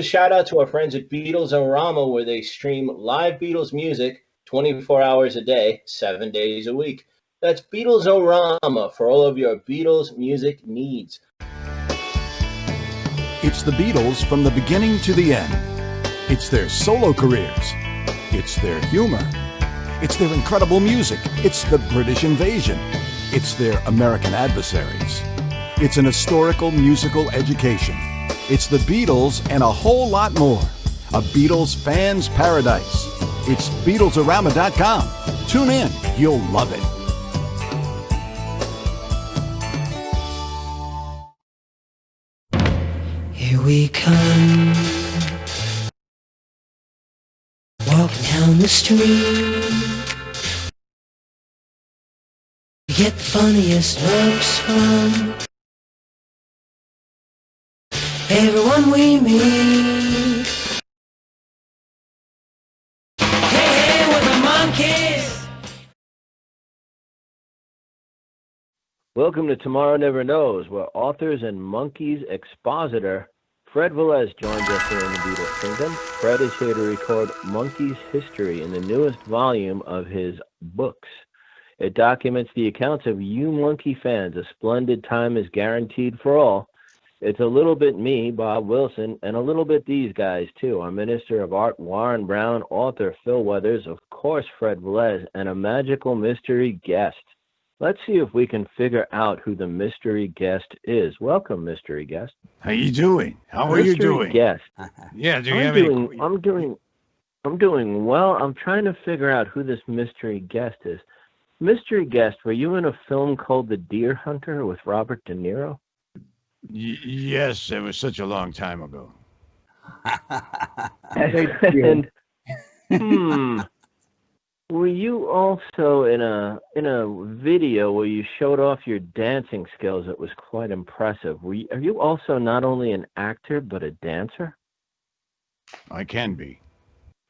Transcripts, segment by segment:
a shout out to our friends at Beatles-O-Rama, where they stream live Beatles music 24 hours a day, 7 days a week. That's Beatles-O-Rama for all of your Beatles music needs. It's the Beatles from the beginning to the end. It's their solo careers. It's their humor. It's their incredible music. It's the British invasion. It's their American adversaries. It's an historical musical education. It's the Beatles and a whole lot more. A Beatles fan's paradise. It's BeatlesOrama.com. Tune in. You'll love it. Here we come, walking down the street. We get the funniest looks from everyone we meet. Hey, we're the Monkees. Welcome to Tomorrow Never Knows, where authors and Monkees expositor Fred Velez joins us here in the Beatles Kingdom. Fred is here to record Monkees history in the newest volume of his books. It documents the accounts of you Monkee fans. A splendid time is guaranteed for all. It's a little bit me, Bob Wilson, and a little bit these guys, too. Our Minister of Art, Warren Brown, author Phil Weathers, of course, Fred Velez, and a magical mystery guest. Let's see if we can figure out who the mystery guest is. Welcome, mystery guest. How you doing? How are you doing? Guest. Yeah, do you I'm have doing, any... I'm doing well. I'm trying to figure out who this mystery guest is. Mystery guest, were you in a film called The Deer Hunter with Robert De Niro? Yes, it was such a long time ago. And were you also in a video where you showed off your dancing skills? It was quite impressive. Are you also not only an actor but a dancer? I can be.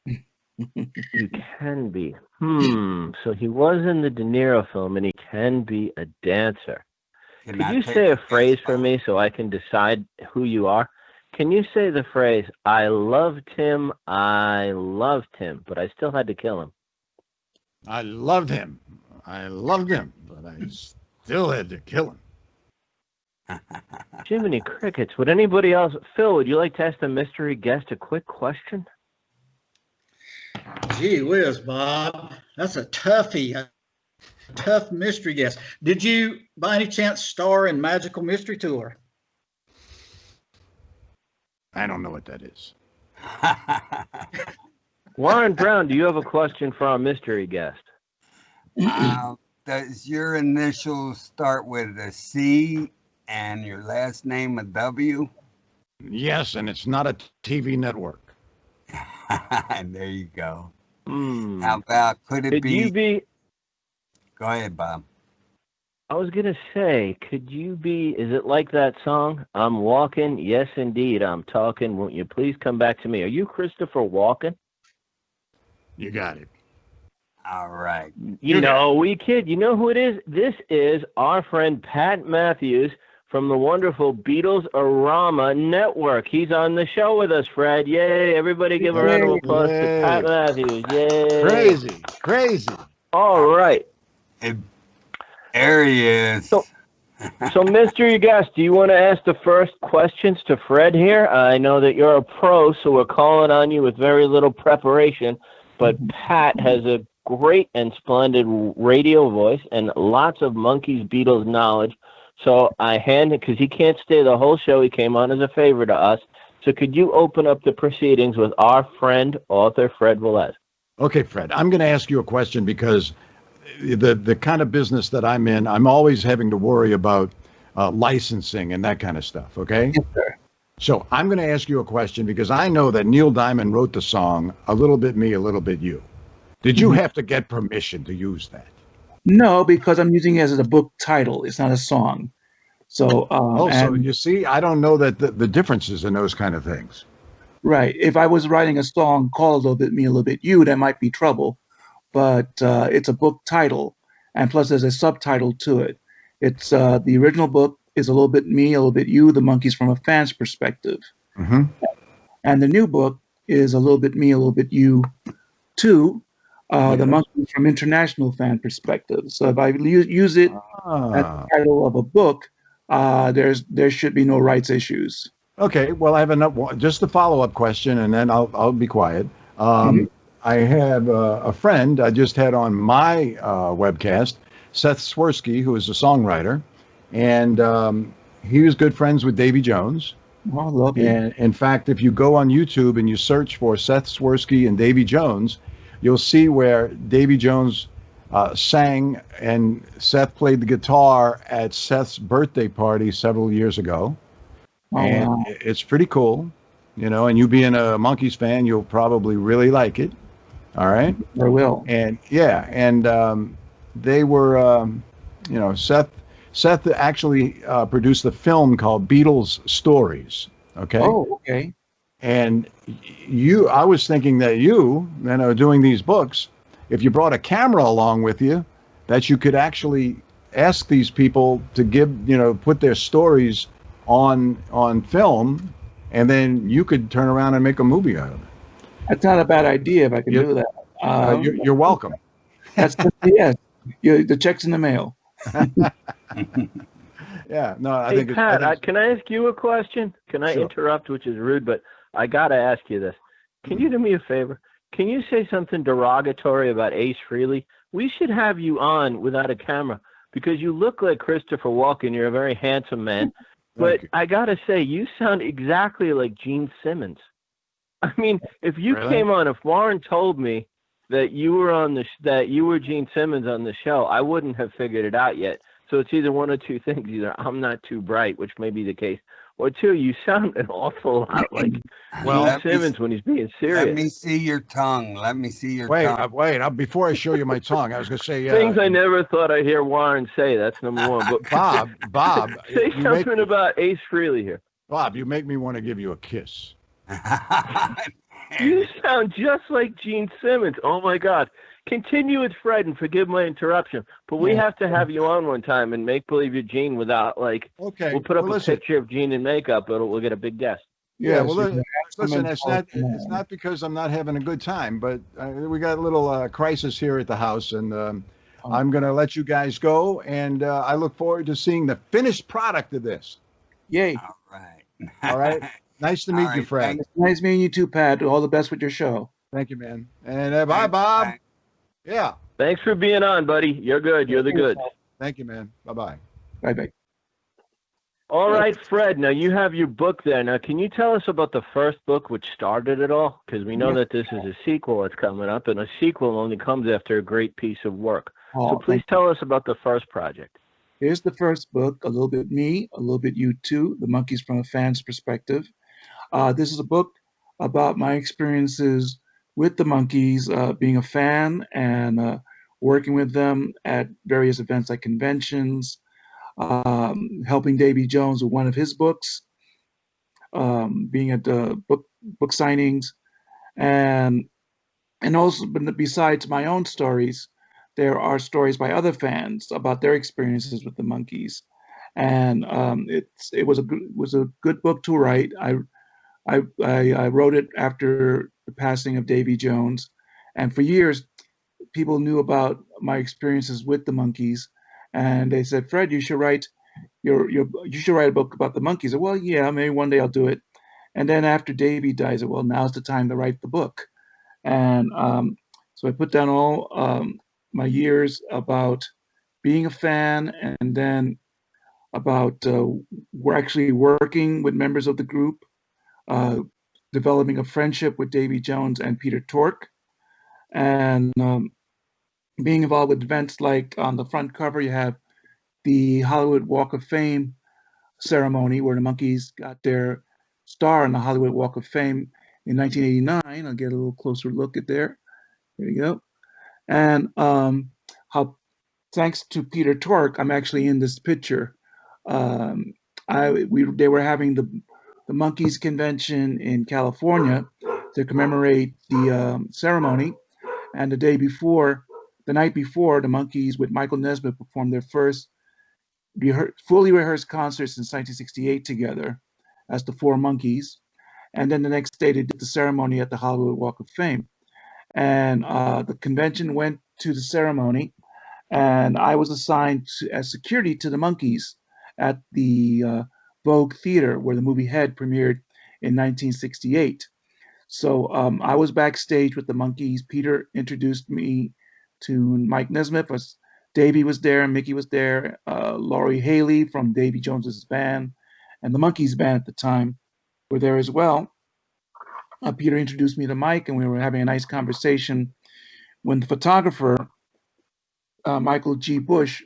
You can be. So he was in the De Niro film, and he can be a dancer. Could you say a phrase for me so I can decide who you are? Can you say the phrase, I loved him, but I still had to kill him? I loved him, but I still had to kill him. Jiminy Crickets. Would anybody else... Phil, would you like to ask the mystery guest a quick question? Gee whiz, Bob. That's a toughie. A tough mystery guest. Did you, by any chance, star in Magical Mystery Tour? I don't know what that is. Warren Brown, do you have a question for our mystery guest? Does your initials start with a C and your last name a W? Yes, and it's not a TV network. There you go. How about, could you be... Go ahead, Bob. I was going to say, could you be, is it like that song? I'm walking. Yes, indeed. I'm talking. Won't you please come back to me? Are you Christopher Walken? You got it. All right. We kid. You know who it is? This is our friend Pat Matthews from the wonderful Beatles-O-Rama Network. He's on the show with us, Fred. Yay. Everybody give a round of applause to Pat Matthews. Yay. Crazy. All right. There he is. So, mystery guest, do you want to ask the first questions to Fred here? I know that you're a pro, so we're calling on you with very little preparation, but Pat has a great and splendid radio voice and lots of Monkees Beatles knowledge. So I hand it, because he can't stay the whole show. He came on as a favor to us. So could you open up the proceedings with our friend, author Fred Velez? Okay, Fred, I'm going to ask you a question because the kind of business that I'm in, I'm always having to worry about licensing and that kind of stuff, okay? Yes, sir. So I'm going to ask you a question because I know that Neil Diamond wrote the song, A Little Bit Me, A Little Bit You. Did you have to get permission to use that? No, because I'm using it as a book title. It's not a song. So, so you see, I don't know that the differences in those kind of things. Right. If I was writing a song called A Little Bit Me, A Little Bit You, that might be trouble. But it's a book title, and plus there's a subtitle to it. It's the original book is A Little Bit Me, A Little Bit You, the Monkees from a fan's perspective. Mm-hmm. And the new book is A Little Bit Me, A Little Bit You Too, the Monkees from international fan perspective. So if I use it as the title of a book, there should be no rights issues. Okay, well, I have just a follow-up question, and then I'll be quiet. I have a friend I just had on my webcast, Seth Swirsky, who is a songwriter, and he was good friends with Davy Jones. Oh, lovely. And in fact, if you go on YouTube and you search for Seth Swirsky and Davy Jones, you'll see where Davy Jones sang and Seth played the guitar at Seth's birthday party several years ago. Oh, and wow. It's pretty cool, you know, and you being a Monkees fan, you'll probably really like it. All right. I will. And yeah, and they were, you know, Seth actually produced the film called Beatles Stories. Okay. Oh, okay. And I was thinking that you know, doing these books, if you brought a camera along with you, that you could actually ask these people to put their stories on film, and then you could turn around and make a movie out of it. That's not a bad idea if I can do that. You're welcome. That's yes. The check's in the mail. Yeah, no, I hey, think. Pat, can I ask you a question? Can I interrupt, which is rude, but I gotta ask you this. Can you do me a favor? Can you say something derogatory about Ace Frehley? We should have you on without a camera because you look like Christopher Walken. You're a very handsome man. But I gotta say, you sound exactly like Gene Simmons. I mean, if you came on, if Warren told me that you were that you were Gene Simmons on the show, I wouldn't have figured it out yet. So it's either one of two things: either I'm not too bright, which may be the case, or two, you sound an awful lot like Gene Simmons when he's being serious. Let me see your tongue. Let me see your tongue. Wait. Before I show you my tongue, I was going to say things I never thought I'd hear Warren say. That's number one. But Bob, say something about Ace Frehley here. Bob, you make me want to give you a kiss. You sound just like Gene Simmons. Oh my God. Continue with Fred and forgive my interruption, but we have to have you on one time and make believe you're Gene without we'll put up a picture of Gene in makeup, but we'll get a big guest. Yeah, well, listen, it's not because I'm not having a good time, but we got a little crisis here at the house, and I'm going to let you guys go, and I look forward to seeing the finished product of this. Yay. All right. Nice to meet you, Fred. Nice meeting you too, Pat. All the best with your show. Thank you, man. And bye, Bob. Thanks. Yeah. Thanks for being on, buddy. You're good. You're the good. Thank you, man. Bye-bye. Bye-bye. All right, Fred. Now you have your book there. Now, can you tell us about the first book, which started it all? Because we know that this is a sequel that's coming up, and a sequel only comes after a great piece of work. So please tell us about the first project. Here's the first book, A Little Bit Me, A Little Bit You Too, The Monkees from a Fan's Perspective. This is a book about my experiences with the Monkees, being a fan and working with them at various events like conventions, helping Davy Jones with one of his books, being at the book signings, and also, besides my own stories, there are stories by other fans about their experiences with the Monkees, and it was a good book to write. I wrote it after the passing of Davy Jones, and for years, people knew about my experiences with the Monkees, and they said, "Fred, you should write you should write a book about the Monkees." I said, well, yeah, maybe one day I'll do it. And then after Davy dies, I said, well, now's the time to write the book. And so I put down all my years about being a fan, and then about we're actually working with members of the group, developing a friendship with Davy Jones and Peter Tork, and being involved with events like on the front cover, you have the Hollywood Walk of Fame ceremony where the Monkees got their star on the Hollywood Walk of Fame in 1989. I'll get a little closer look at there. There you go. And how, thanks to Peter Tork, I'm actually in this picture. They were having the Monkees convention in California to commemorate the ceremony, and the night before, the Monkees with Michael Nesmith performed their first fully rehearsed concerts since 1968 together as the Four Monkees. And then the next day, they did the ceremony at the Hollywood Walk of Fame. And the convention went to the ceremony, and I was assigned as security to the Monkees at the Vogue Theater, where the movie Head premiered in 1968. So I was backstage with the Monkees. Peter introduced me to Mike Nesmith. Davey was there, Mickey was there, Laurie Haley from Davy Jones's band, and the Monkees band at the time were there as well. Peter introduced me to Mike, and we were having a nice conversation when the photographer, Michael G. Bush,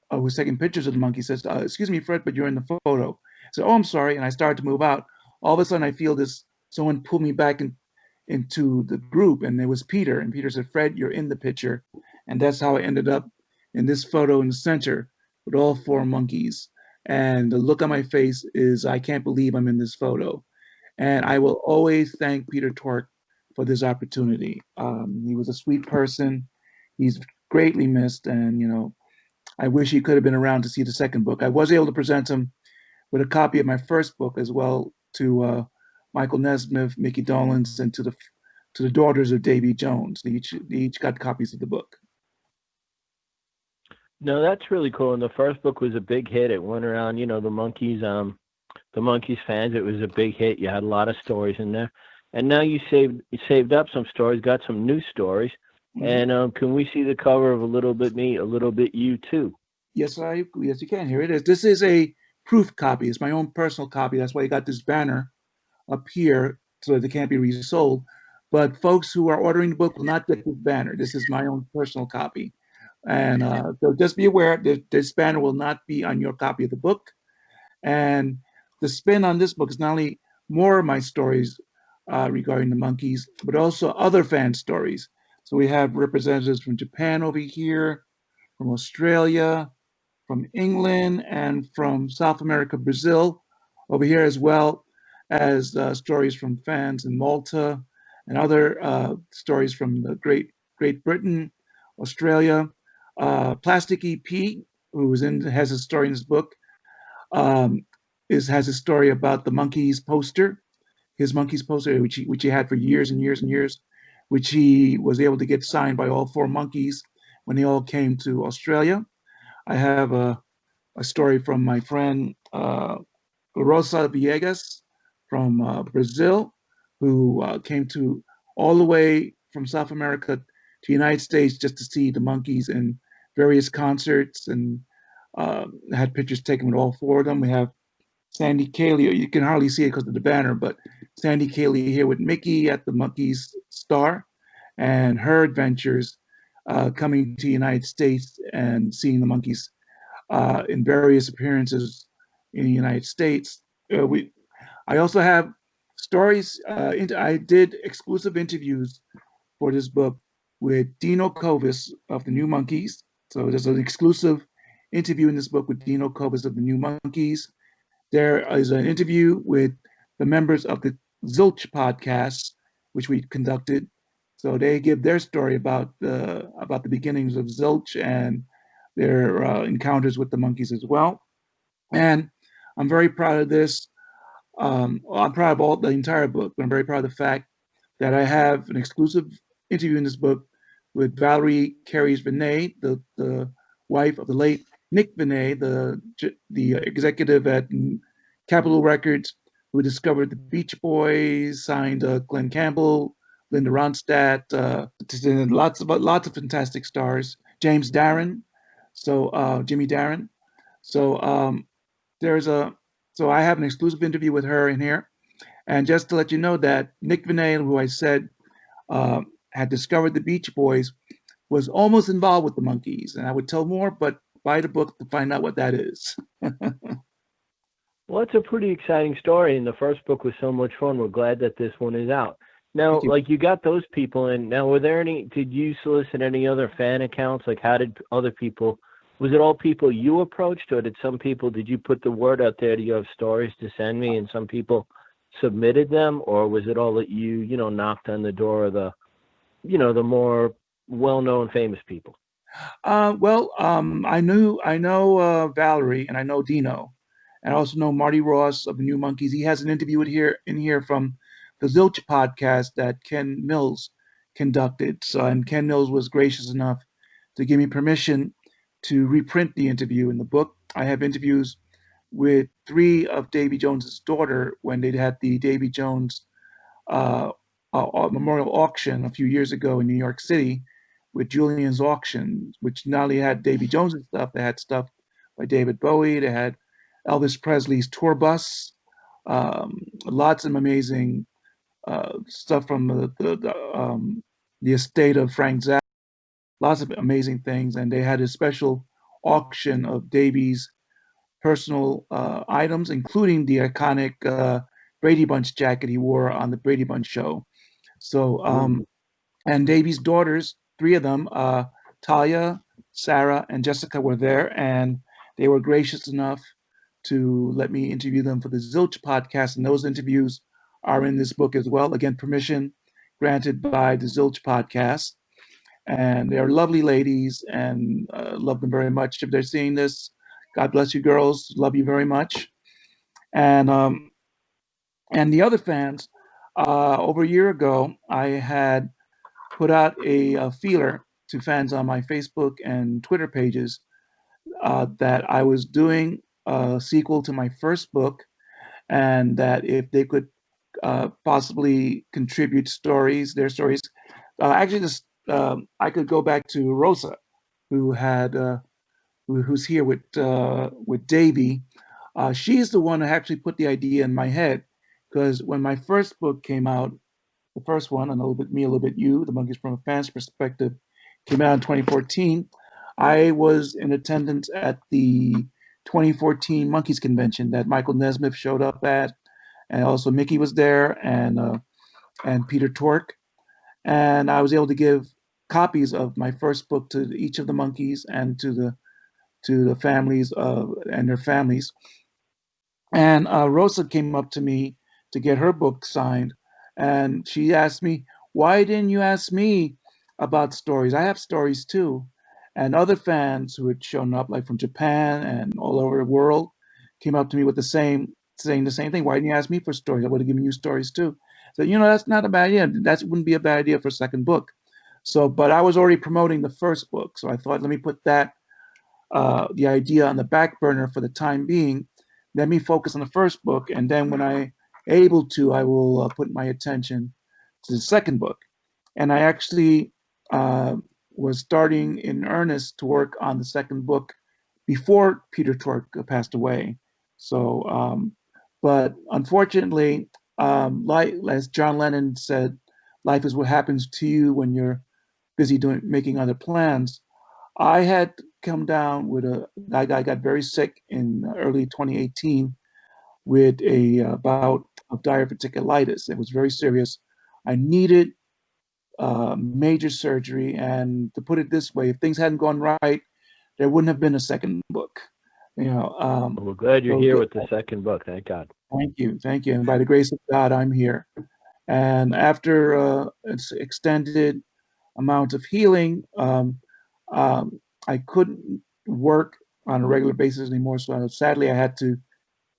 who was taking pictures of the Monkee, says, "Excuse me, Fred, but you're in the photo." I said, "Oh, I'm sorry," and I started to move out. All of a sudden, I feel someone pulled me back into the group, and it was Peter. And Peter said, "Fred, you're in the picture," and that's how I ended up in this photo in the center with all four Monkees. And the look on my face is, I can't believe I'm in this photo. And I will always thank Peter Tork for this opportunity. He was a sweet person. He's greatly missed, and I wish he could have been around to see the second book. I was able to present him with a copy of my first book as well to Michael Nesmith, Mickey Dolenz, and to the daughters of Davy Jones. They each got copies of the book. No, that's really cool. And the first book was a big hit. It went around, the Monkees fans. It was a big hit. You had a lot of stories in there. And now you saved up some stories, got some new stories. Mm-hmm. And can we see the cover of A Little Bit Me, A Little Bit You too? Yes, you can. Here it is. This is a proof copy. It's my own personal copy. That's why you got this banner up here so that they can't be resold. But folks who are ordering the book will not get this banner. This is my own personal copy. And so just be aware that this banner will not be on your copy of the book. And the spin on this book is not only more of my stories regarding the Monkees, but also other fan stories. So we have representatives from Japan over here, from Australia, from England, and from South America, Brazil over here, as well as stories from fans in Malta and other stories from the Great Britain, Australia. Plastic EP, who has a story in his book, has a story about the Monkees poster, his Monkees poster, which he had for years and years and years, which he was able to get signed by all four Monkees when they all came to Australia. I have a story from my friend Rosa Villegas from Brazil, who came to all the way from South America to the United States just to see the Monkees in various concerts, and had pictures taken with all four of them. We have Sandy Cayley. You can hardly see it because of the banner, but Sandy Cayley here with Mickey at the Monkees Star, and her adventures coming to the United States and seeing the Monkees in various appearances in the United States. I also have stories. I did exclusive interviews for this book with Dino Kovis of the New Monkees. So there's an exclusive interview in this book with Dino Kovis of the New Monkees. There is an interview with the members of the Zilch podcast, which we conducted. So they give their story about the beginnings of Zilch and their encounters with the Monkees as well. And I'm very proud of this. I'm proud of the entire book, but I'm very proud of the fact that I have an exclusive interview in this book with Valerie Carey's Vinay, the wife of the late Nick Vinay, the executive at Capitol Records, who discovered the Beach Boys, signed Glenn Campbell, Linda Ronstadt, lots of fantastic stars. James Darren, Jimmy Darren. So I have an exclusive interview with her in here. And just to let you know that Nick Vinay, who I said had discovered the Beach Boys, was almost involved with the Monkees. And I would tell more, but buy the book to find out what that is. Well, it's a pretty exciting story, and the first book was so much fun. We're glad that this one is out. Now, you got those people in. Now, did you solicit any other fan accounts? Like, how did other people, was it all people you approached, or did you put the word out there, do you have stories to send me, and some people submitted them, or was it all that you knocked on the door of the more well-known famous people? I know Valerie, and I know Dino, and I also know Marty Ross of the New Monkees. He has an interview in here from the Zilch podcast that Ken Mills conducted. So, and Ken Mills was gracious enough to give me permission to reprint the interview in the book. I have interviews with 3 of Davy Jones's daughter when they had the Davy Jones uh, memorial auction a few years ago in New York City with Julian's Auction, which not only had Davy Jones's stuff, they had stuff by David Bowie, they had Elvis Presley's tour bus, lots of amazing stuff from the estate of Frank Zappa, lots of amazing things. And they had a special auction of Davy's personal items, including the iconic Brady Bunch jacket he wore on the Brady Bunch show. So, and Davy's daughters, 3 of them, Talia, Sarah, and Jessica were there, and they were gracious enough to let me interview them for the Zilch podcast. And those interviews are in this book as well. Again, permission granted by the Zilch podcast. And they're lovely ladies, and love them very much. If they're seeing this, God bless you, girls. Love you very much. And the other fans, over a year ago, I had put out a feeler to fans on my Facebook and Twitter pages that I was doing a sequel to my first book, and that if they could possibly contribute their stories. Actually, I could go back to Rosa, who's here with Davy. She's the one who actually put the idea in my head, because when my first book came out, the first one, and a little bit me, a little bit you, The Monkeys from a Fan's Perspective, came out in 2014. I was in attendance at the 2014 Monkeys Convention that Michael Nesmith showed up at, and also Mickey was there, and Peter Tork, and I was able to give copies of my first book to each of the monkeys and to the families and their families. And Rosa came up to me to get her book signed, and she asked me, "Why didn't you ask me about stories? I have stories too." And other fans who had shown up, like from Japan and all over the world, came up to me with saying the same thing. "Why didn't you ask me for stories? I would have given you stories too." So, that's not a bad idea. That wouldn't be a bad idea for a second book. So, but I was already promoting the first book, so I thought, let me put that the idea on the back burner for the time being. Let me focus on the first book, and then when I able to, I will put my attention to the second book. And I actually was starting in earnest to work on the second book before Peter Tork passed away. So, but unfortunately, like as John Lennon said, life is what happens to you when you're busy making other plans. I had come down with I got very sick in early 2018 with a bout of diverticulitis. It was very serious. I needed major surgery, and to put it this way, if things hadn't gone right, there wouldn't have been a second book. We're glad you're here with the second book. Thank God. Thank you, and by the grace of God, I'm here. And after its extended amount of healing, I couldn't work on a regular basis anymore. So sadly, I had to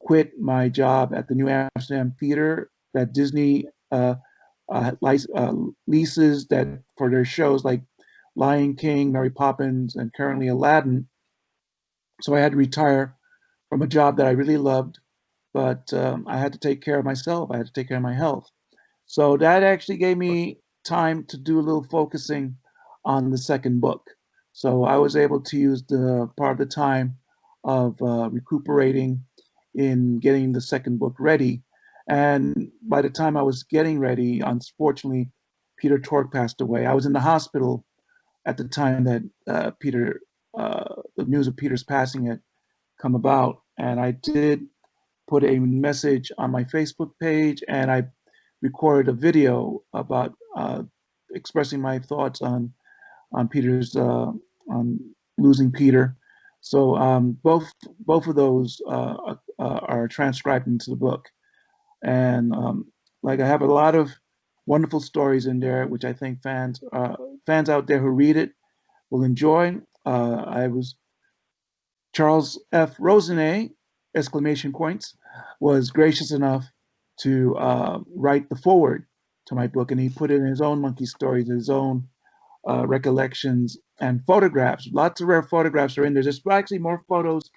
quit my job at the New Amsterdam Theater that Disney leases that for their shows like Lion King, Mary Poppins, and currently Aladdin. So I had to retire from a job that I really loved, but I had to take care of myself. I had to take care of my health. So that actually gave me time to do a little focusing on the second book. So I was able to use the part of the time of recuperating in getting the second book ready. And by the time I was getting ready, unfortunately, Peter Tork passed away. I was in the hospital at the time that the news of Peter's passing had come about. And I did put a message on my Facebook page, and I recorded a video about expressing my thoughts on Peter's on losing Peter. So both of those are transcribed into the book, and like I have a lot of wonderful stories in there, which I think fans out there who read it will enjoy. I was Charles F. Rosenay, exclamation points, was gracious enough to write the foreword to my book, and he put in his own monkey stories, his own recollections and photographs. Lots of rare photographs are in there. There's actually more photos,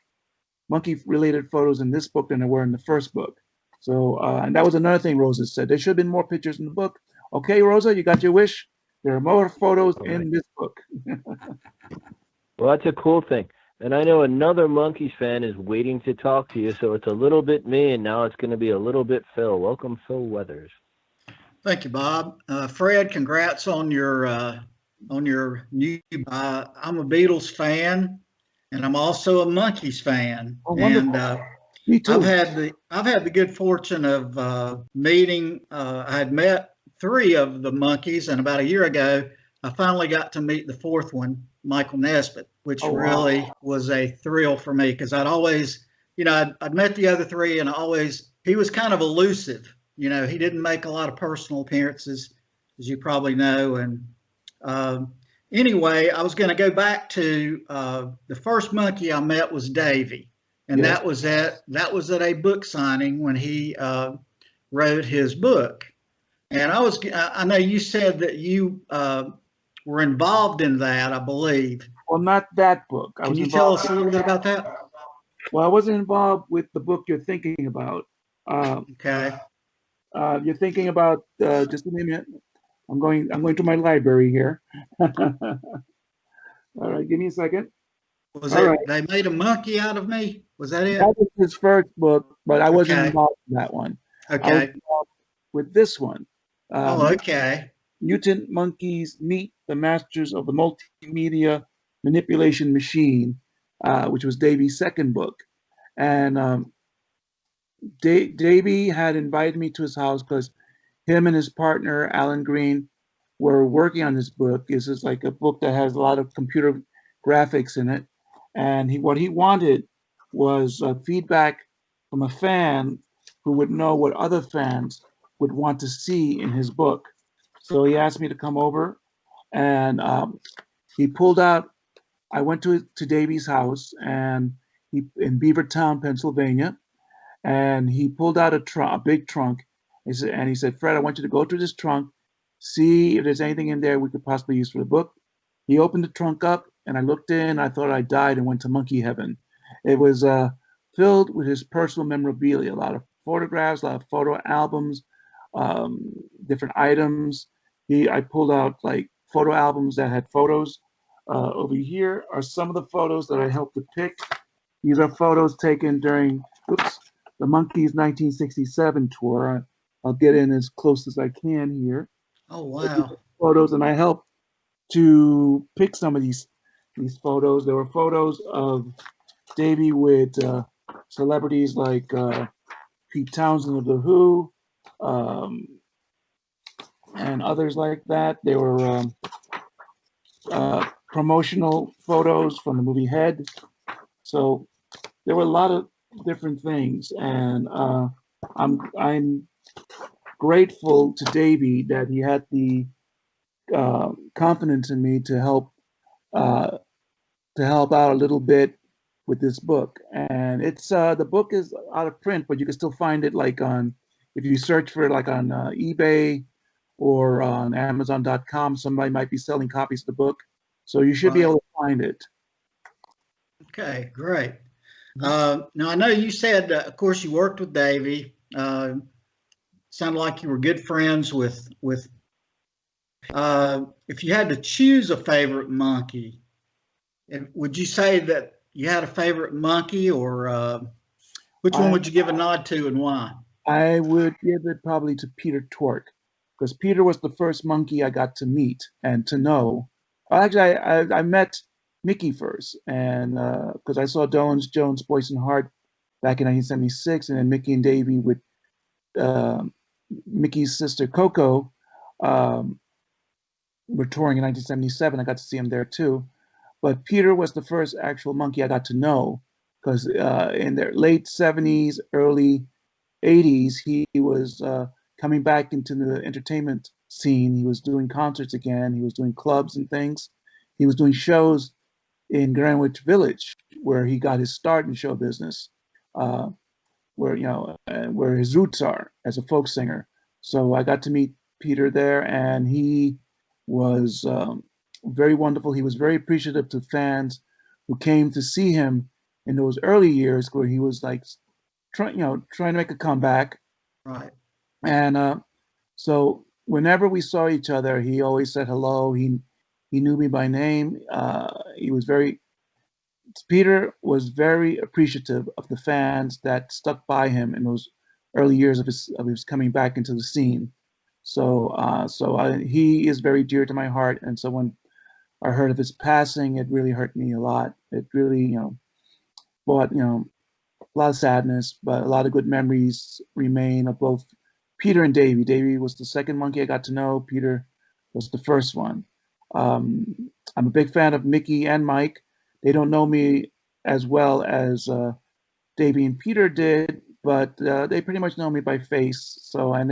monkey-related photos in this book than there were in the first book. So, and that was another thing Rosa said. There should have been more pictures in the book. Okay, Rosa, you got your wish. There are more photos in this book. Well, that's a cool thing. And I know another Monkees fan is waiting to talk to you, so it's a little bit me, and now it's going to be a little bit Phil. Welcome, Phil Weathers. Thank you, Bob. Fred, congrats on your new. I'm a Beatles fan, and I'm also a Monkees fan. Oh, wonderful. And me too. I've had the good fortune of meeting. I had met 3 of the Monkees, and about a year ago, I finally got to meet the 4th one, Michael Nesbitt, which really was a thrill for me because I'd always, I'd met the other 3, and he was kind of elusive. He didn't make a lot of personal appearances, as you probably know. And anyway, I was going to go back to the first Monkee I met was Davy, and that was at a book signing when he wrote his book. And I know you said that you were involved in that, I believe. Well, not that book. Can you tell us a little bit about that? Well, I wasn't involved with the book you're thinking about. Okay. You're thinking about just a minute. I'm going to my library here. All right, give me a second. They made a monkey out of me? Was that it? That was his first book, but I wasn't involved in that one. Okay. I was involved with this one. Okay. Mutant Monkeys Meet the Masters of the Multimedia Manipulation Machine, which was Davy's second book. And Davy had invited me to his house because him and his partner, Alan Green, were working on this book. This is like a book that has a lot of computer graphics in it. And what he wanted was feedback from a fan who would know what other fans would want to see in his book. So he asked me to come over, and he pulled out. I went to Davy's house, and in Beavertown, Pennsylvania, and he pulled out a big trunk. He said, Fred, I want you to go through this trunk, see if there's anything in there we could possibly use for the book. He opened the trunk up, and I looked in. I thought I died and went to monkey heaven. It was filled with his personal memorabilia, a lot of photographs, a lot of photo albums, different items. I pulled out like photo albums that had photos. Over here are some of the photos that I helped to pick. These are photos taken during the Monkees 1967 tour. I'll get in as close as I can here. Oh, wow. Photos, and I helped to pick some of these photos. There were photos of Davy with celebrities like Pete Townsend of The Who, and others like that. There were promotional photos from the movie Head. So there were a lot of different things, and I'm grateful to Davy that he had the confidence in me to help out a little bit with this book. And it's the book is out of print, but you can still find it like if you search for it like on eBay or on Amazon.com. Somebody might be selling copies of the book, so you should be able to find it. Okay, great. Now I know you said, of course, you worked with Davy. Sounded like you were good friends with. If you had to choose a favorite Monkee, would you say that you had a favorite Monkee, or which one would you give a nod to and why? I would give it probably to Peter Tork, because Peter was the first Monkee I got to meet and to know. Actually, I met Mickey first, and because I saw Jones, Boyce and Hart back in 1976, and then Mickey and Davy with Mickey's sister Coco were touring in 1977. I got to see him there too. But Peter was the first actual Monkee I got to know, because in their late 70s, early 80s, he was coming back into the entertainment scene. He was doing concerts again. He was doing clubs and things. He was doing shows in Greenwich Village, where he got his start in show business. where his roots are as a folk singer. So I got to meet Peter there, and he was very wonderful. He was very appreciative to fans who came to see him in those early years where he was like trying to make a comeback. Right. And so whenever we saw each other, he always said hello. He knew me by name. Peter was very appreciative of the fans that stuck by him in those early years of his coming back into the scene. He is very dear to my heart. And so when I heard of his passing, it really hurt me a lot. It really, brought, a lot of sadness, but a lot of good memories remain of both Peter and Davey. Davey was the second Monkee I got to know. Peter was the first one. I'm a big fan of Mickey and Mike. They don't know me as well as Davey and Peter did, but they pretty much know me by face. So, and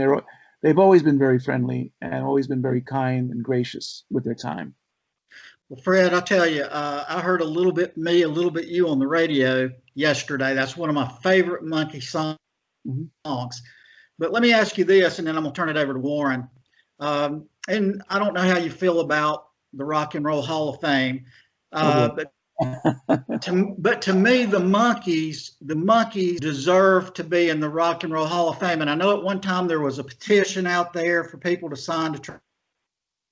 they've always been very friendly and always been very kind and gracious with their time. Well, Fred, I'll tell you, I heard a little bit me, a little bit you on the radio yesterday. That's one of my favorite Monkee songs. Mm-hmm. But let me ask you this, and then I'm going to turn it over to Warren. And I don't know how you feel about the Rock and Roll Hall of Fame, but to me, the Monkees deserve to be in the Rock and Roll Hall of Fame. And I know at one time there was a petition out there for people to sign to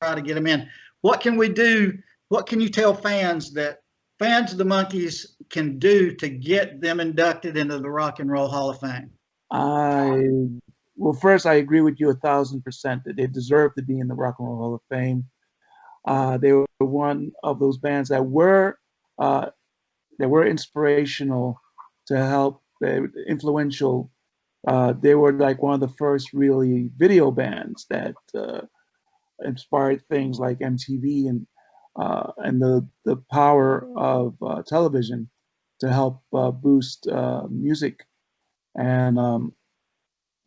try to get them in. What can we do? What can you tell fans of the Monkees can do to get them inducted into the Rock and Roll Hall of Fame? Well, first, I agree with you 1,000% that they deserve to be in the Rock and Roll Hall of Fame. They were one of those bands that were inspirational to help, influential. They were like one of the first really video bands that inspired things like MTV and the power of television to help boost music. And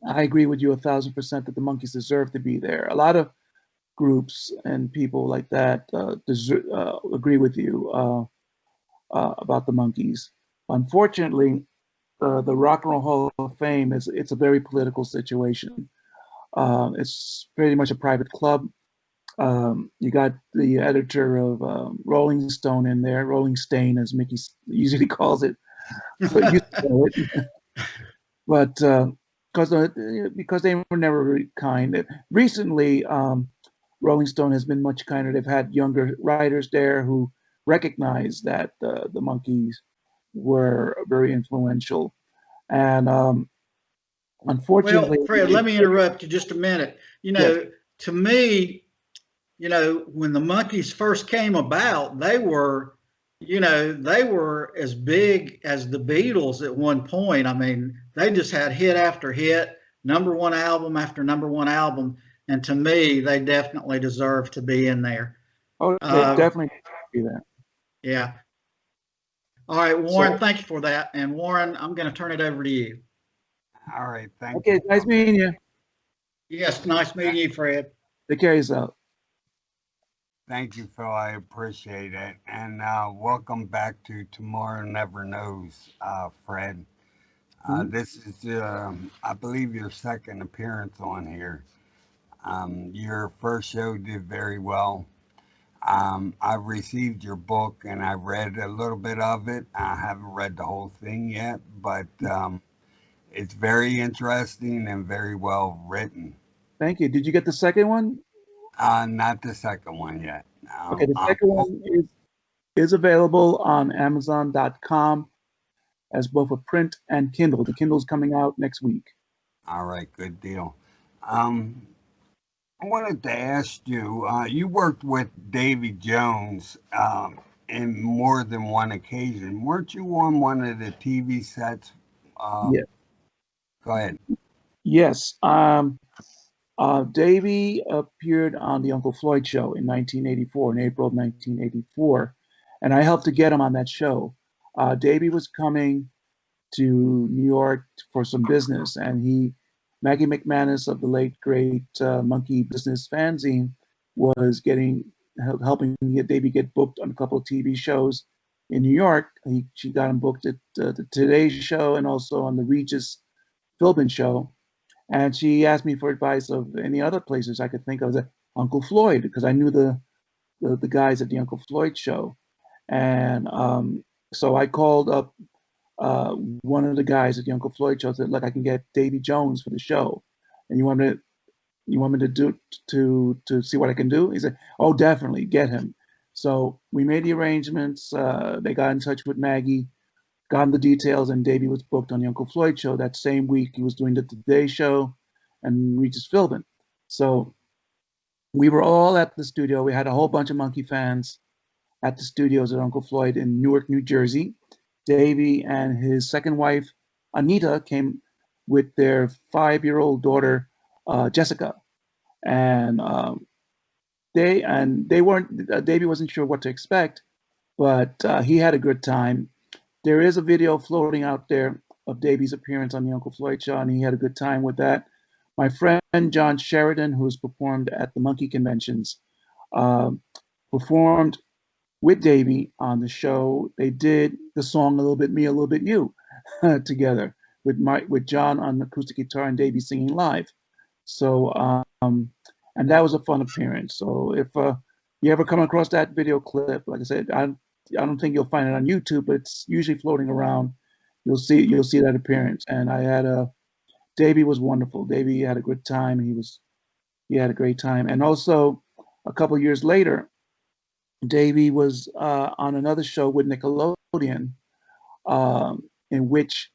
I agree with you 1,000% that the Monkees deserve to be there. A lot of groups and people like that agree with you about the Monkees. Unfortunately, the Rock and Roll Hall of Fame it's a very political situation. It's pretty much a private club. You got the editor of Rolling Stone in there, Rolling Stain as Mickey usually calls it. But because they were never really kind. Recently, Rolling Stone has been much kinder. They've had younger writers there who recognize that the Monkees were very influential. And unfortunately... Well, Fred, let me interrupt you just a minute. To me, when the Monkees first came about, they were as big as the Beatles at one point. I mean, they just had hit after hit, number one album after number one album. And to me, they definitely deserve to be in there. Oh, they definitely be there. Yeah. All right, Warren, thank you for that. And Warren, I'm going to turn it over to you. All right, thank you. Okay, nice meeting you. Yes, nice meeting you, Fred. Take care of yourself. Thank you, Phil. I appreciate it. And welcome back to Tomorrow Never Knows, Fred. This is, I believe, your second appearance on here. Your first show did very well. I received your book and I read a little bit of it. I haven't read the whole thing yet, but it's very interesting and very well written. Thank you. Did you get the second one? Not the second one yet. Okay, the second one is available on Amazon.com as both a print and Kindle. The Kindle's coming out next week. All right, good deal. I wanted to ask you, you worked with Davy Jones in more than one occasion. Weren't you on one of the TV sets? Yeah. Go ahead. Yes. Davy appeared on the Uncle Floyd Show in 1984, in April of 1984, and I helped to get him on that show. Davy was coming to New York for some business, and Maggie McManus of the late great Monkee Business fanzine was helping Davy get booked on a couple of TV shows in New York. She got him booked at the Today Show and also on the Regis Philbin show, and she asked me for advice of any other places I could think of. Uncle Floyd, because I knew the guys at the Uncle Floyd show, and so I called up one of the guys at the Uncle Floyd show. Said, "Look, I can get Davy Jones for the show, and you want me to do to see what I can do?" He said, "Oh, definitely get him." So we made the arrangements. They got in touch with Maggie, got him the details, and Davy was booked on the Uncle Floyd show that same week. He was doing the Today Show and Regis Philbin. So we were all at the studio. We had a whole bunch of Monkee fans at the studios at Uncle Floyd in Newark, New Jersey. Davy and his second wife, Anita, came with their 5-year-old daughter, Jessica. And they weren't, Davy wasn't sure what to expect, but he had a good time. There is a video floating out there of Davy's appearance on the Uncle Floyd show, and he had a good time with that. My friend John Sheridan, who's performed at the Monkee conventions, performed with Davy on the show. They did the song "A Little Bit Me, A Little Bit You" together with John on acoustic guitar and Davy singing live. So and that was a fun appearance. So if you ever come across that video clip, like I said, I don't think you'll find it on YouTube, but it's usually floating around. You'll see that appearance. And I had Davy was wonderful. Davy had a good time. He had a great time. And also a couple years later, Davy was on another show with Nickelodeon, in which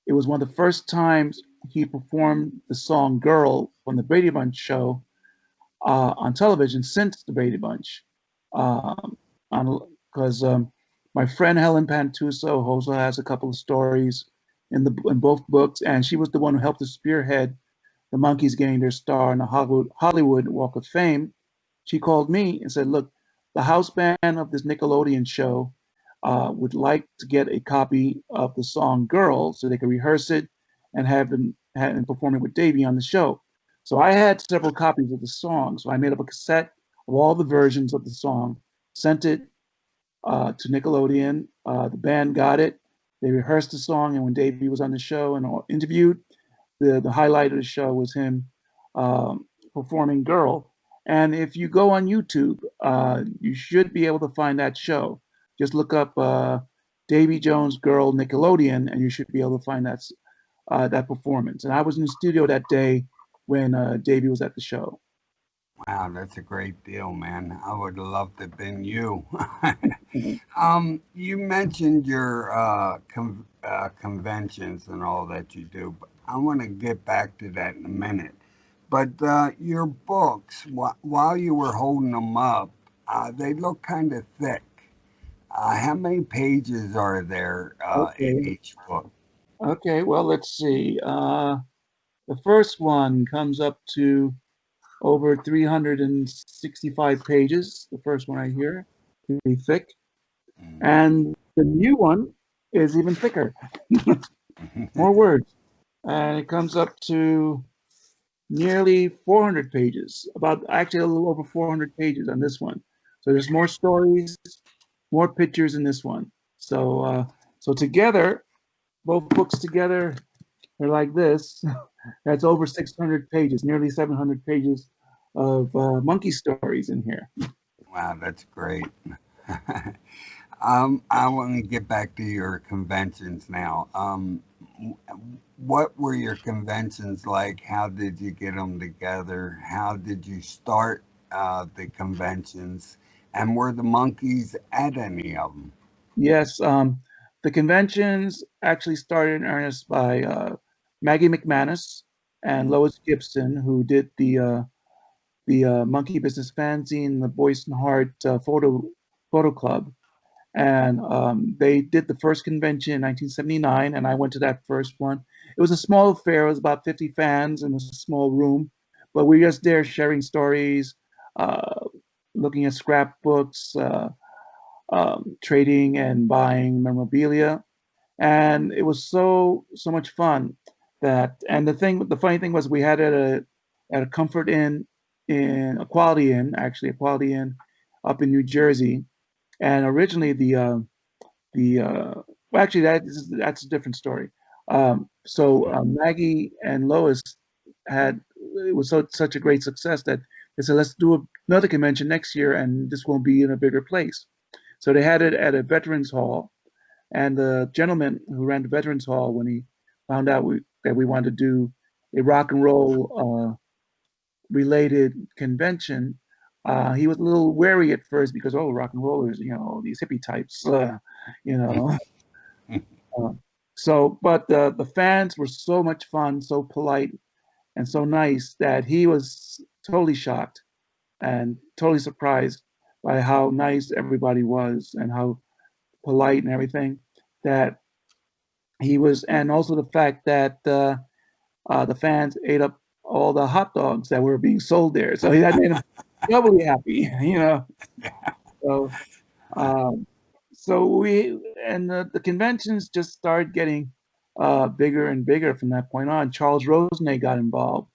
it was one of the first times he performed the song "Girl" from the Brady Bunch show on television since the Brady Bunch. Because my friend Helen Pantuso also has a couple of stories in both books, and she was the one who helped to spearhead the Monkees getting their star in the Hollywood Walk of Fame. She called me and said, "Look, the house band of this Nickelodeon show would like to get a copy of the song 'Girl' so they could rehearse it and have them perform it with Davy on the show." So I had several copies of the song. So I made up a cassette of all the versions of the song, sent it to Nickelodeon. The band got it. They rehearsed the song, and when Davy was on the show and interviewed, the highlight of the show was him performing "Girl." And if you go on YouTube, you should be able to find that show. Just look up Davy Jones "Girl" Nickelodeon, and you should be able to find that performance. And I was in the studio that day when Davy was at the show. Wow, that's a great deal, man. I would have loved to have been you. You mentioned your conventions and all that you do, but I want to get back to that in a minute. But your books, while you were holding them up, they look kind of thick. How many pages are there in Okay. each book? Okay. Well, let's see. The first one comes up to over 365 pages. The first one right here, pretty thick. And the new one is even thicker, more words. And it comes up to nearly 400 pages, about actually a little over 400 pages on this one. So there's more stories, more pictures in this one. So together, both books together, they're like this. That's over 600 pages, nearly 700 pages of monkey stories in here. Wow, that's great. I want to get back to your conventions now. What were your conventions like? How did you get them together? How did you start the conventions? And were the Monkees at any of them? Yes, the conventions actually started in earnest by Maggie McManus and Lois Gibson, who did the Monkee Business fanzine, the Boyce and Hart photo club. And they did the first convention in 1979, and I went to that first one. It was a small affair. It was about 50 fans in a small room, but we were just there sharing stories, uh, looking at scrapbooks, trading and buying memorabilia, and it was so much fun. And the funny thing was we had it at a Comfort Inn, in a Quality Inn, actually a Quality Inn up in New Jersey. And originally well, actually that's a different story. Maggie and Lois had it was such a great success that they said, let's do another convention next year, and this will be in a bigger place. So they had it at a veterans hall, and the gentleman who ran the veterans hall, when he found out that we wanted to do a rock and roll related convention, he was a little wary at first because, oh, rock and rollers, these hippie types, you know. Uh, but the fans were so much fun, so polite, and so nice that he was totally shocked and totally surprised by how nice everybody was and how polite and everything. That he was, and also the fact that the fans ate up all the hot dogs that were being sold there. So that made him doubly happy, So, um, the conventions just started getting bigger and bigger from that point on. Charles Rosenay got involved,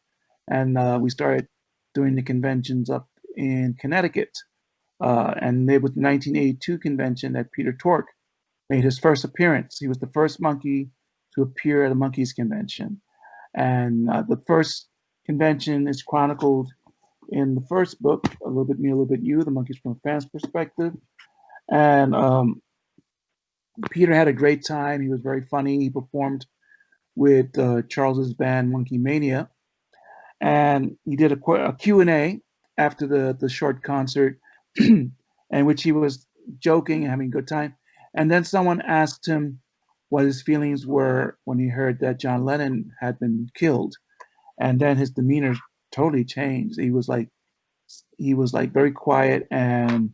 and we started doing the conventions up in Connecticut. And it was the 1982 convention that Peter Tork made his first appearance. He was the first monkey to appear at a Monkees convention. And the first convention is chronicled in the first book, A Little Bit Me, A Little Bit You, The Monkeys from a Fan's Perspective. And Peter had a great time. He was very funny. He performed with Charles's band, Monkey Mania. And he did a Q&A after the short concert in which he was joking and having a good time. And then someone asked him what his feelings were when he heard that John Lennon had been killed. And then his demeanor totally changed. He was like very quiet, and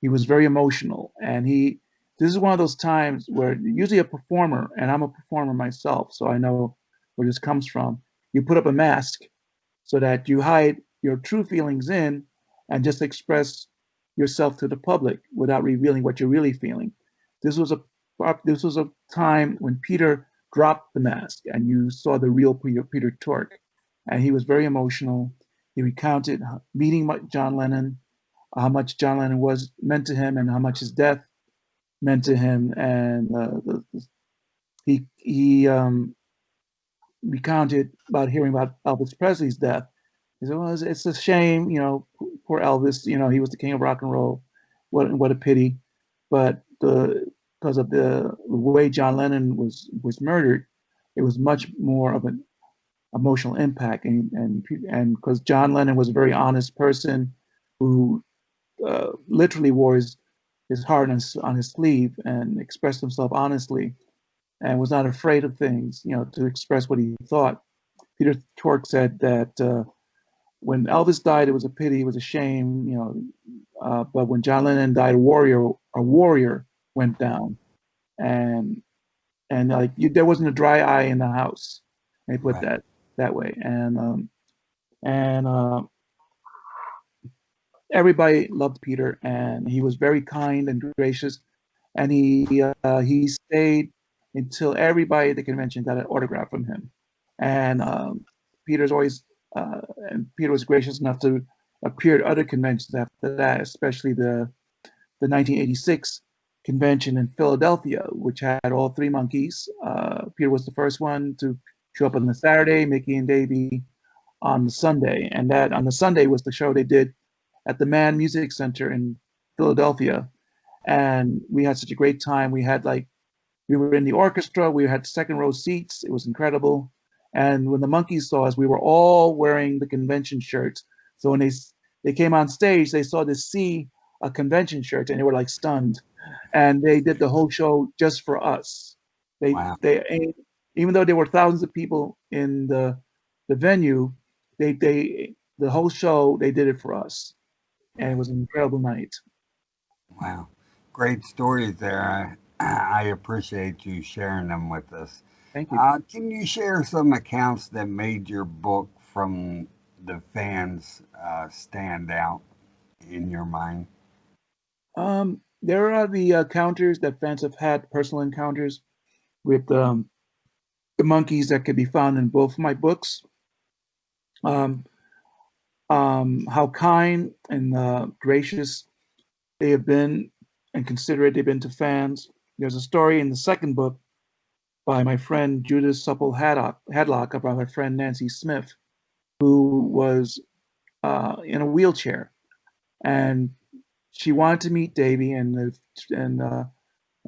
he was very emotional. And this is one of those times where usually a performer, and I'm a performer myself, so I know where this comes from. You put up a mask so that you hide your true feelings in and just express yourself to the public without revealing what you're really feeling. This was a time when Peter dropped the mask and you saw the real Peter Tork, and he was very emotional. He recounted meeting John Lennon, how much John Lennon was meant to him, and how much his death meant to him. And he recounted about hearing about Elvis Presley's death. He said, "Well, it's a shame, poor Elvis. He was the king of rock and roll. What a pity." But because of the way John Lennon was murdered, it was much more of an emotional impact, and because John Lennon was a very honest person who literally wore his heart on his sleeve and expressed himself honestly, and was not afraid of things, to express what he thought. Peter Tork said that when Elvis died, it was a pity, it was a shame, but when John Lennon died, a warrior went down, and there wasn't a dry eye in the house. They put Right. that way, and everybody loved Peter, and he was very kind and gracious, and he stayed until everybody at the convention got an autograph from him, and Peter's always and Peter was gracious enough to appear at other conventions after that, especially the 1986 convention in Philadelphia, which had all three monkeys. Peter was the first one to show up on the Saturday, Mickey and Davy on the Sunday, and that on the Sunday was the show they did at the Mann Music Center in Philadelphia. And we had such a great time. We were in the orchestra, we had second row seats. It was incredible. And when the Monkees saw us, we were all wearing the convention shirts. So when they came on stage, they saw this sea of convention shirts, and they were like stunned. And they did the whole show just for us. Wow. Even though there were thousands of people in the venue, the whole show they did it for us, and it was an incredible night. Wow. Great stories there. I appreciate you sharing them with us. Thank you. Can you share some accounts that made your book from the fans stand out in your mind? There are the encounters that fans have had, personal encounters with the Monkees that could be found in both of my books. How kind and gracious they have been and considerate they've been to fans. There's a story in the second book by my friend Judith Supple Hadlock about her friend Nancy Smith, who was in a wheelchair, and she wanted to meet Davy, and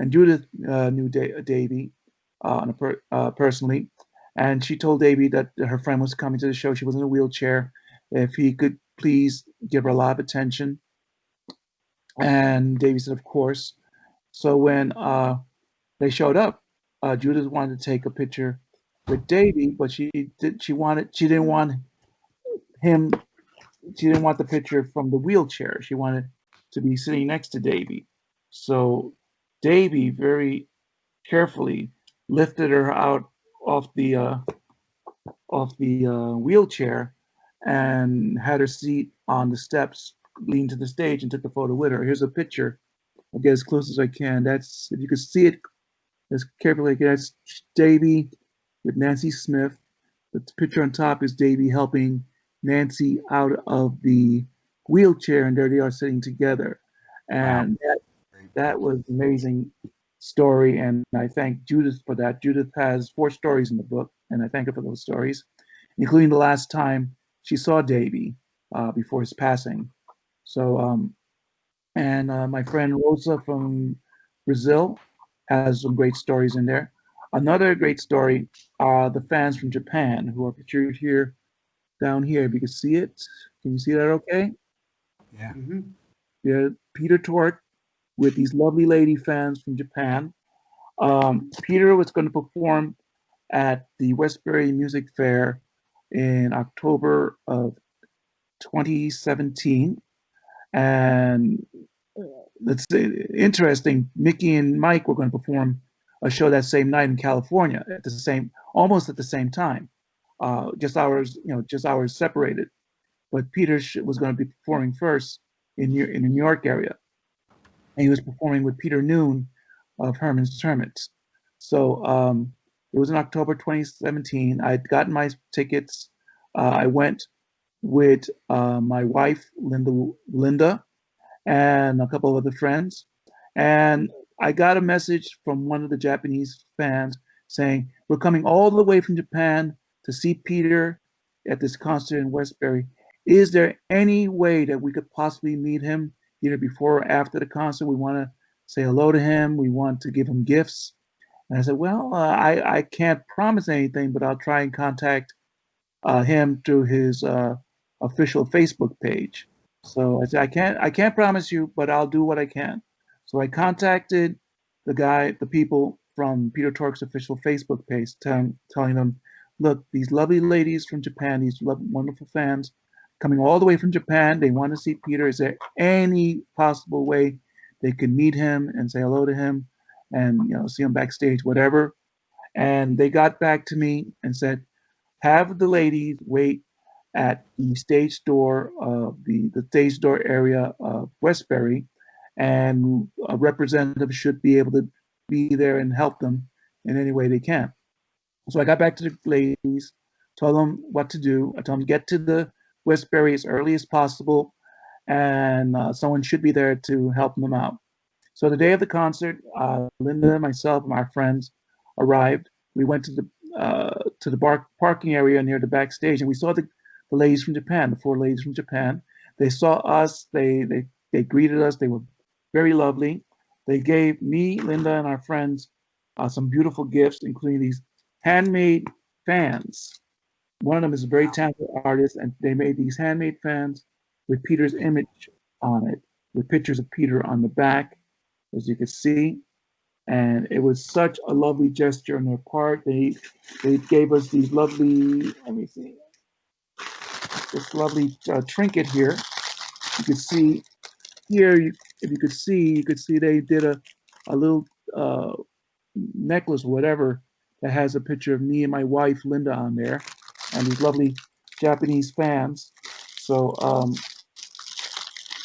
Judith knew Davy personally, and she told Davy that her friend was coming to the show. She was in a wheelchair. If he could please give her a lot of attention, and Davy said, "Of course." So when they showed up, Judith wanted to take a picture with Davy, but she didn't want him. She didn't want the picture from the wheelchair. She wanted to be sitting next to Davy. So Davy very carefully lifted her out off the wheelchair and had her seat on the steps leading to the stage and took the photo with her. Here's a picture. I'll get as close as I can. That's, if you can see it as carefully, that's Davy with Nancy Smith. The picture on top is Davy helping Nancy out of the wheelchair, and there they are sitting together. And that was an amazing story, and I thank Judith for that. Judith has 4 stories in the book, and I thank her for those stories, including the last time she saw Davy before his passing. So, and my friend Rosa from Brazil has some great stories in there. Another great story are the fans from Japan who are pictured here, down here. If you can see it, can you see that okay? Yeah. Yeah, Peter Tork with these lovely lady fans from Japan. Peter was going to perform at the Westbury Music Fair in October of 2017. And that's interesting. Mickey and Mike were going to perform a show that same night in California at almost at the same time, just hours separated. But Peter was going to be performing first in the New York area, and he was performing with Peter Noon of Herman's Hermits. So it was in October 2017. I'd gotten my tickets. I went with my wife, Linda, and a couple of other friends. And I got a message from one of the Japanese fans saying, "We're coming all the way from Japan to see Peter at this concert in Westbury. Is there any way that we could possibly meet him either before or after the concert? We want to say hello to him. We want to give him gifts." And I said, "Well, I can't promise anything, but I'll try and contact him through his official Facebook page." So I said, I can't promise you, but I'll do what I can." So I contacted the people from Peter Tork's official Facebook page, telling them, "Look, these lovely ladies from Japan, these wonderful fans, coming all the way from Japan. They want to see Peter. Is there any possible way they could meet him and say hello to him, and see him backstage, whatever?" And they got back to me and said, "Have the ladies wait at the stage door of the stage door area of Westbury, and a representative should be able to be there and help them in any way they can." So I got back to the ladies, told them what to do. I told them to get to the Westbury as early as possible, and someone should be there to help them out. So the day of the concert, Linda, myself, and our friends arrived. We went to the parking area near the backstage, and we saw the ladies from Japan, the 4 ladies from Japan. They saw us. They greeted us. They were very lovely. They gave me, Linda, and our friends some beautiful gifts, including these handmade fans. One of them is a very talented artist, and they made these handmade fans with Peter's image on it, with pictures of Peter on the back, as you can see. And it was such a lovely gesture on their part. They gave us these lovely, let me see, this lovely trinket here. You can see here, if you could see they did a little necklace or whatever that has a picture of me and my wife Linda on there, and these lovely Japanese fans. So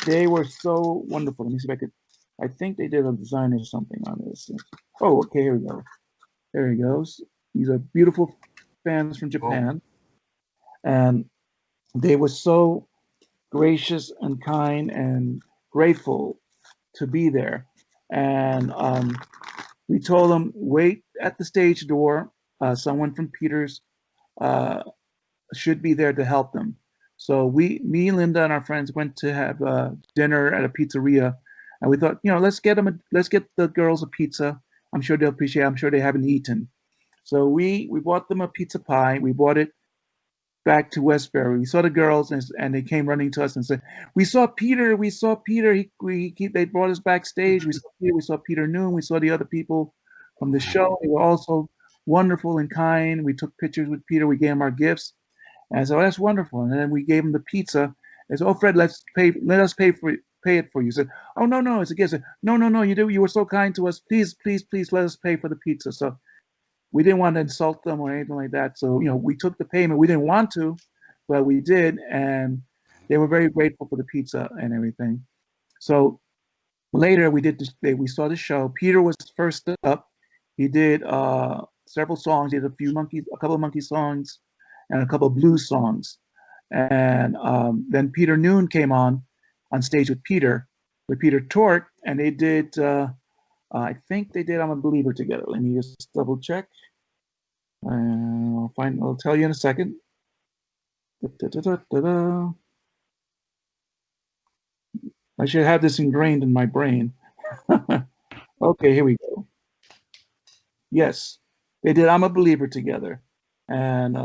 they were so wonderful. Let me see if I could. I think they did a design or something on this. Oh, okay, here we go. There he goes. These are beautiful fans from Japan, and they were so gracious and kind and grateful to be there. And We told them, wait at the stage door. Someone from Peter's uh, should be there to help them. So me, Linda, and our friends went to have dinner at a pizzeria, and we thought, let's get the girls a pizza. I'm sure they'll appreciate it. I'm sure they haven't eaten. So we bought them a pizza pie. We bought it back to Westbury. We saw the girls, and they came running to us and said, "We saw Peter. We saw Peter. They brought us backstage. We saw Peter. We saw Peter Noon. We saw the other people from the show. They were also wonderful and kind. We took pictures with Peter. We gave him our gifts, and so that's wonderful. And then we gave him the pizza. And said, "Oh, Fred, let us pay it for you." He said, "Oh, no, no, it's a gift." I said, "No, no, no, you were so kind to us. Please, please, please let us pay for the pizza." So we didn't want to insult them or anything like that. So, we took the payment. We didn't want to, but we did. And they were very grateful for the pizza and everything. So later we saw the show. Peter was first up. He did several songs. He did a couple of monkey songs and a couple of blues songs. And then Peter Noon came on stage with Peter Tork, and they did, I think they did I'm a Believer together. Let me just double check. I'll tell you in a second. Da-da-da-da-da. I should have this ingrained in my brain. Okay, here we go. Yes, they did I'm a Believer together. And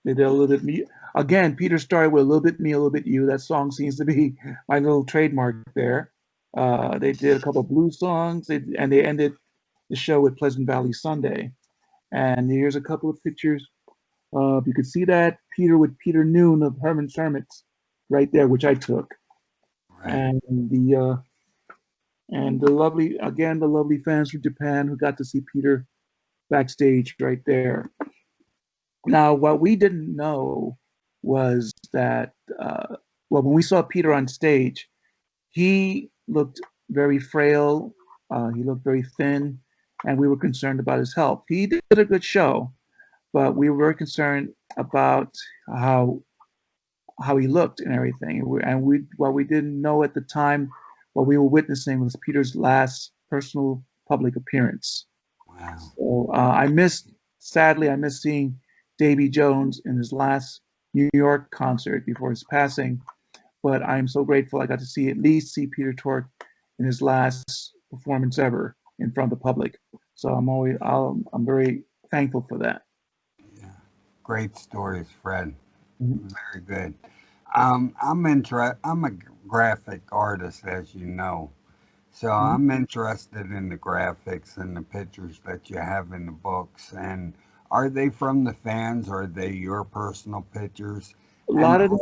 they did a little bit me. Again, Peter started with a little bit me, a little bit you. That song seems to be my little trademark there. They did a couple of blues songs, and they ended the show with Pleasant Valley Sunday. And here's a couple of pictures. You could see that Peter with Peter Noon of Herman's Hermits right there, which I took. Right. And the lovely fans from Japan who got to see Peter backstage right there. Now, what we didn't know was that, when we saw Peter on stage, he looked very frail. He looked very thin, and we were concerned about his health. He did a good show, but we were very concerned about how he looked and everything. What we didn't know at the time, what we were witnessing was Peter's last personal public appearance. Wow. So sadly, I missed seeing Davy Jones in his last New York concert before his passing. But I'm so grateful I got to at least see Peter Tork in his last performance ever in front of the public. So I'm very thankful for that. Yeah. Great stories, Fred. Mhm. Very good. I'm a graphic artist, as you know. So Mhm. I'm interested in the graphics and the pictures that you have in the books. And are they from the fans or are they your personal pictures? A And lot of them,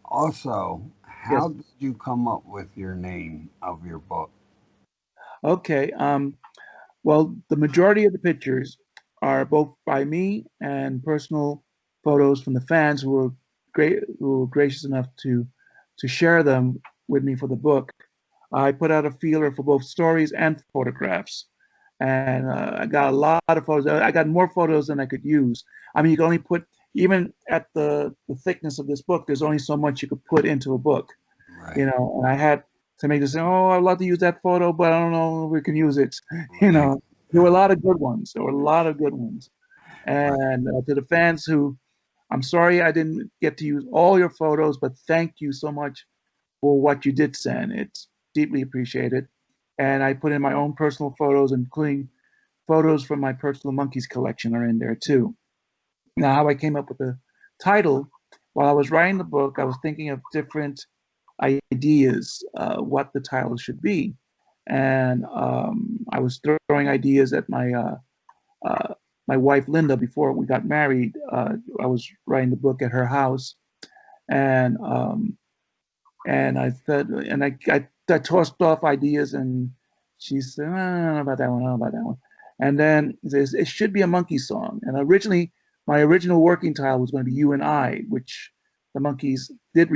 also, yes. how did you come up with your name of your book? Okay. Well, the majority of the pictures are both by me and personal photos from the fans who were gracious enough to share them with me for the book. I put out a feeler for both stories and photographs, and I got a lot of photos. I got more photos than I could use. I mean, you can only put even at the thickness of this book. There's only so much you could put into a book, Right. And I had to make this say, oh, I'd love to use that photo, but I don't know if we can use it. Right. There were a lot of good ones. There were a lot of good ones. Right. And to the fans I'm sorry I didn't get to use all your photos, but thank you so much for what you did send. It's deeply appreciated. And I put in my own personal photos, including photos from my personal monkeys collection are in there too. Now, how I came up with the title, while I was writing the book, I was thinking of different ideas, what the title should be. And I was throwing ideas at uh, my wife, Linda, before we got married. I was writing the book at her house. And I said, and I tossed off ideas, and she said, I don't know about that one, I don't know about that one. And then it says, it should be a monkey song. And my original working title was going to be You and I, which the Monkees did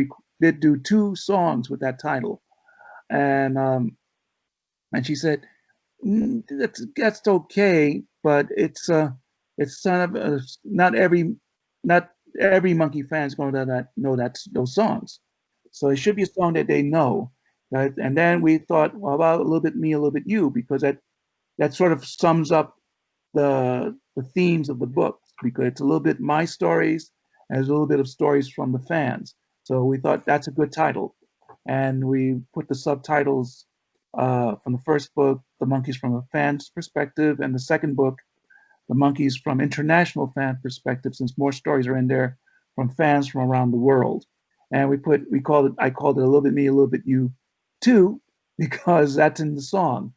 do 2 songs with that title. And she said, that's okay, but it's kind of not every Monkey fan is going to know those songs. So it should be a song that they know. Right? And then we thought, well, about a little bit me, a little bit you, because that sort of sums up the themes of the book, because it's a little bit my stories and there's a little bit of stories from the fans. So we thought that's a good title, and we put the subtitles from the first book, The Monkees from a Fan's Perspective, and the second book, The Monkees from International Fan Perspective, since more stories are in there from fans from around the world. And I called it A Little Bit Me, A Little Bit You too, because that's in the song.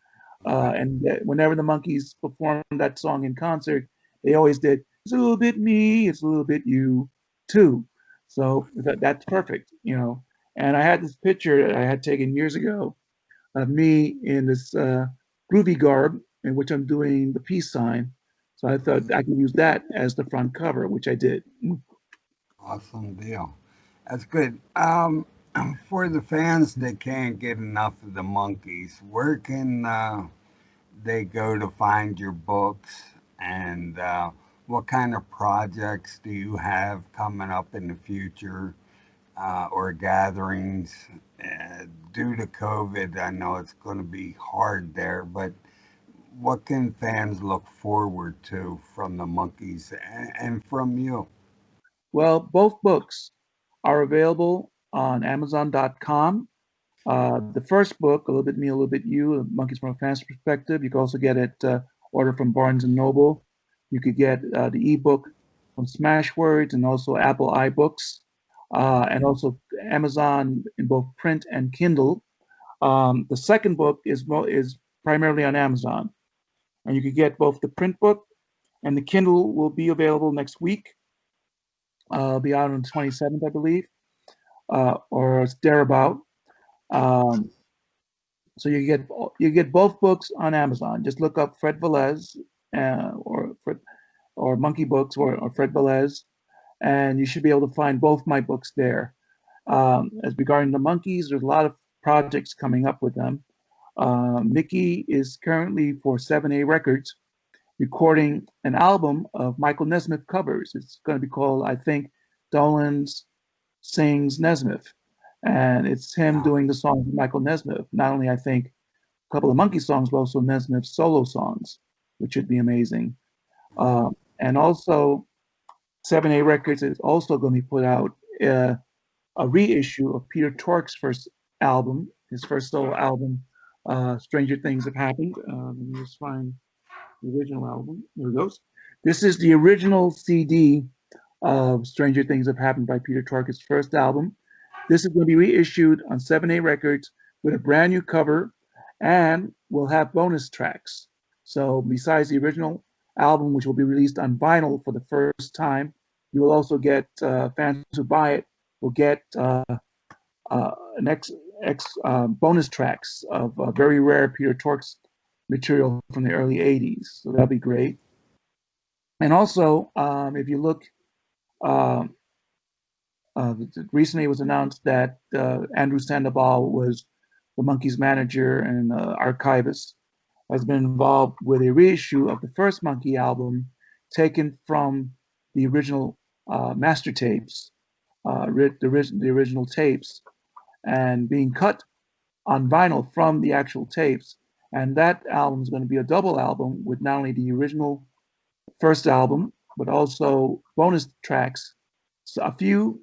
And whenever the Monkees performed that song in concert, they always did, it's a little bit me, it's a little bit you too. So that's perfect, you know. And I had this picture that I had taken years ago of me in this groovy garb in which I'm doing the peace sign. So I thought I could use that as the front cover, which I did. Awesome deal. That's good. For the fans that can't get enough of the Monkees, where can they go to find your books, and what kind of projects do you have coming up in the future, or gatherings? Due to COVID, I know it's going to be hard there, but what can fans look forward to from the Monkees and from you? Well, both books are available on Amazon.com. The first book, A Little Bit Me, A Little Bit You, Monkeys from a Fan's Perspective, you can also get it order from Barnes and Noble. You could get the ebook from Smashwords and also Apple iBooks, and also Amazon in both print and Kindle. The second book is primarily on Amazon, and you could get both the print book and the Kindle will be available next week. Be out on the 27th, I believe, or thereabout. Um, so you get both books on Amazon. Just look up Fred Velez or Monkey Books or Fred Velez, and you should be able to find both my books there. As regarding the Monkees, there's a lot of projects coming up with them. Mickey is currently for 7A Records recording an album of Michael Nesmith covers. It's going to be called, I think, Dolan's Sings Nesmith. And it's him Wow. doing the songs of Michael Nesmith. Not only, I think, a couple of Monkey songs, but also Nesmith's solo songs, which should be amazing. And also, 7A Records is also going to be put out a reissue of Peter Tork's first album, his first solo album, Stranger Things Have Happened. Let me just find the original album. Here it goes. This is the original CD of Stranger Things Have Happened by Peter Tork's first album. This is going to be reissued on 7A Records with a brand new cover, and we'll have bonus tracks. So besides the original album, which will be released on vinyl for the first time, you will also get fans who buy it will get an bonus tracks of very rare Peter Tork's material from the early 80s. So that'll be great. And also, if you look, uh, recently it was announced that Andrew Sandoval was the Monkees manager and archivist, has been involved with a reissue of the first Monkee album taken from the original master tapes, the original tapes, and being cut on vinyl from the actual tapes. And that album is going to be a double album with not only the original first album, but also bonus tracks. So a few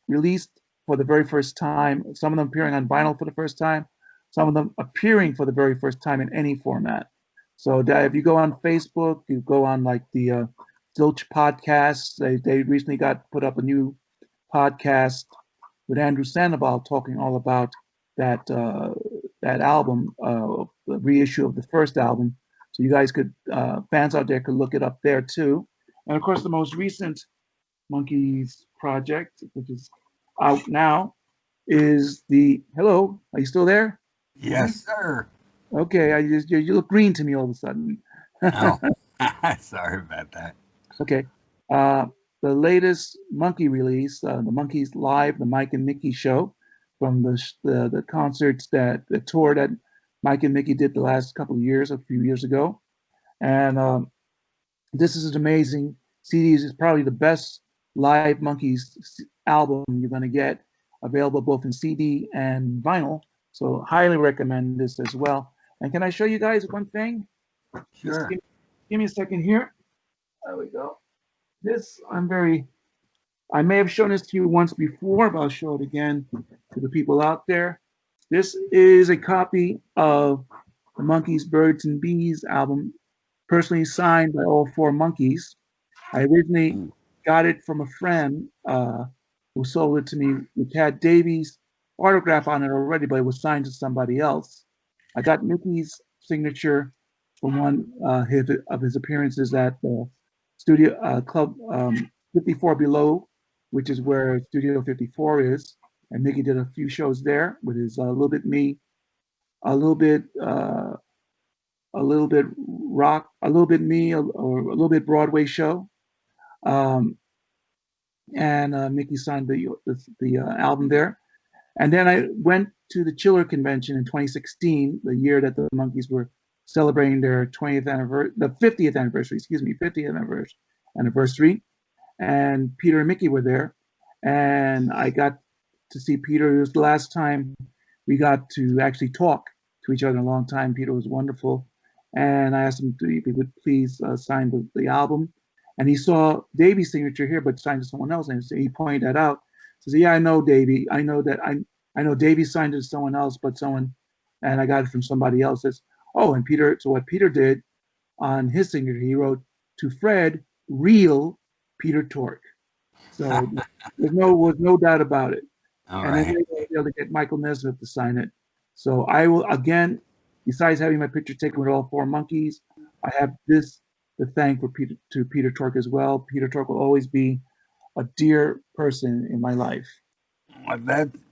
released for the very first time, some of them appearing on vinyl for the first time, some of them appearing for the very first time in any format. So that if you go on Facebook, you go on like the Zilch podcasts, they recently got put up a new podcast with Andrew Sandoval talking all about that album, the reissue of the first album. So you guys could, fans out there could look it up there too. And of course, the most recent Monkees project, which is out now, is hello, are you still there? Yes, sir. Okay, you look green to me all of a sudden. Oh, sorry about that. Okay. Uh, the latest Monkee release, the Monkees Live, the Mike and Mickey show, from the concerts the tour that Mike and Mickey did the last couple of years, a few years ago. And this is an amazing CD. It's probably the best live Monkees album you're going to get, available both in CD and vinyl. So highly recommend this as well. And can I show you guys one thing? Just Sure. give me a second here. There we go. This, I may have shown this to you once before, but I'll show it again to the people out there. This is a copy of the Monkees, Birds and Bees album, personally signed by all four Monkees. I originally got it from a friend who sold it to me, which had Davy's autograph on it already, but it was signed to somebody else. I got Mickey's signature from one of his appearances at the Studio Club 54 Below, which is where Studio 54 is. And Mickey did a few shows there with his Little Bit Me, a little bit rock, a little bit me, or a little bit Broadway show. And Mickey signed the album there. And then I went to the Chiller Convention in 2016, the year that the Monkees were celebrating their 50th anniversary. And Peter and Mickey were there. And I got to see Peter. It was the last time we got to actually talk to each other in a long time. Peter was wonderful. And I asked him if he would please sign the album. And he saw Davy's signature here, but signed to someone else. And he pointed that out. He says, "Yeah, I know Davy. I know Davy signed it to someone else, and I got it from somebody else." Says, "Oh, and Peter." So what Peter did on his signature, he wrote, "To Fred, real Peter Tork." So was no doubt about it. All and right. then they were able to get Michael Nesmith to sign it. So I will again, besides having my picture taken with all four Monkees, I have this to thank for Peter Tork as well. Peter Tork will always be a dear person in my life. Well,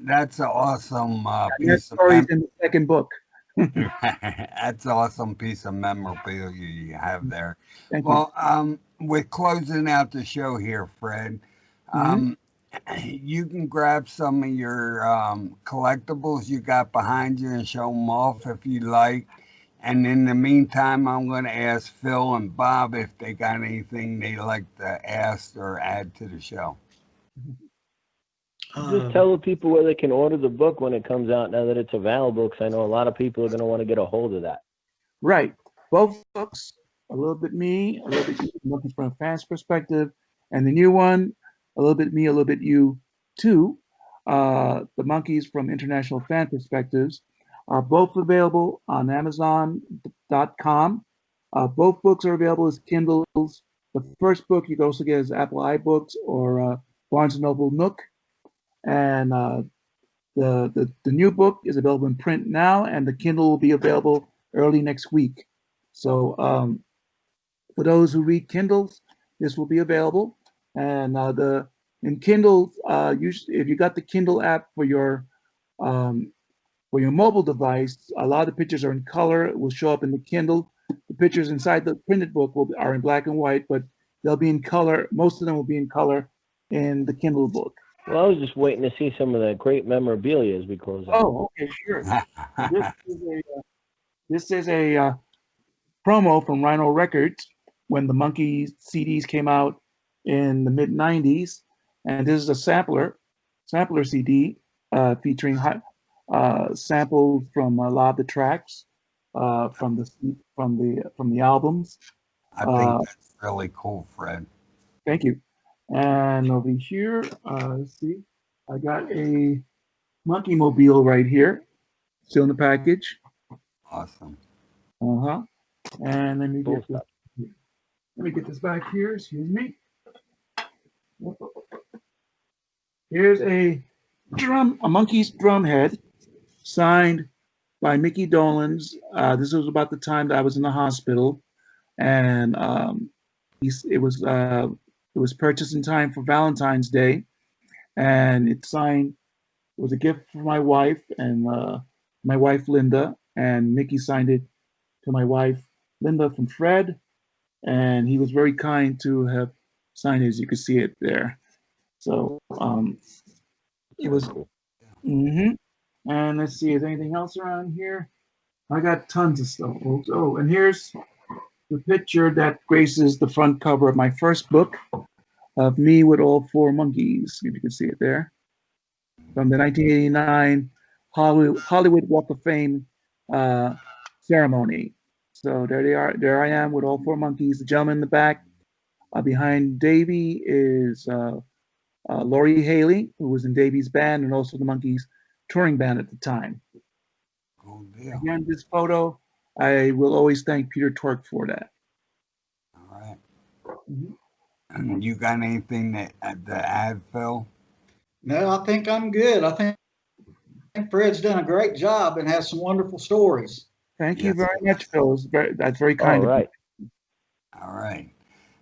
that's an awesome That piece of story's in the second book. that's an awesome piece of memorabilia you have there. Thank you. Well, we're closing out the show here, Fred. You can grab some of your collectibles you got behind you and show them off if you like. And in the meantime, I'm going to ask Phil and Bob if they got anything they like to ask or add to the show. Just tell the people where they can order the book when it comes out now that it's available, because I know a lot of people are going to want to get a hold of that. Right. Both books, A Little Bit Me, A Little Bit You, looking from a fan's perspective, and the new one, A Little Bit Me, A Little Bit You 2, The Monkees from International Fan Perspectives, are both available on Amazon.com. Both books are available as Kindles. The first book you can also get as Apple iBooks or Barnes & Noble Nook. And the new book is available in print now, and the Kindle will be available early next week. So for those who read Kindles, this will be available. And in Kindle, if you got the Kindle app for your mobile device, a lot of the pictures are in color. It will show up in the Kindle. The pictures inside the printed book are in black and white, but they'll be in color. Most of them will be in color in the Kindle book. Well, I was just waiting to see some of the great memorabilia as we close out. Oh, okay, sure. This is a promo from Rhino Records when the Monkees CDs came out in the mid '90s, and this is a sampler CD featuring samples from a lot of the tracks from the albums. I think that's really cool, Fred. Thank you. And over here, let's see, I got a Monkee Mobile right here, still in the package. Awesome. And let me get this back here. Excuse me. Here's a Monkees drum head signed by Mickey Dolenz. This was about the time that I was in the hospital, and it was purchased in time for Valentine's Day, and it was a gift for my wife and my wife Linda, and Mickey signed it to my wife Linda from Fred, and he was very kind to have signed it, as you can see it there. So it was. And let's see, is anything else around here? I got tons of stuff, folks. Oh, and here's the picture that graces the front cover of my first book of me with all four Monkees, if you can see it there, from the 1989 Hollywood Walk of Fame ceremony. So there they are. There I am with all four monkeys. The gentleman in the back behind Davy is Laurie Haley, who was in Davy's band and also the Monkees touring band at the time. Cool deal. Again, this photo, I will always thank Peter Tork for that. All right. You got anything to add, Phil? No, I think I'm good. I think Fred's done a great job and has some wonderful stories. Thank you Yes, very yes. much, Phil. That's very All kind of you. right. All right.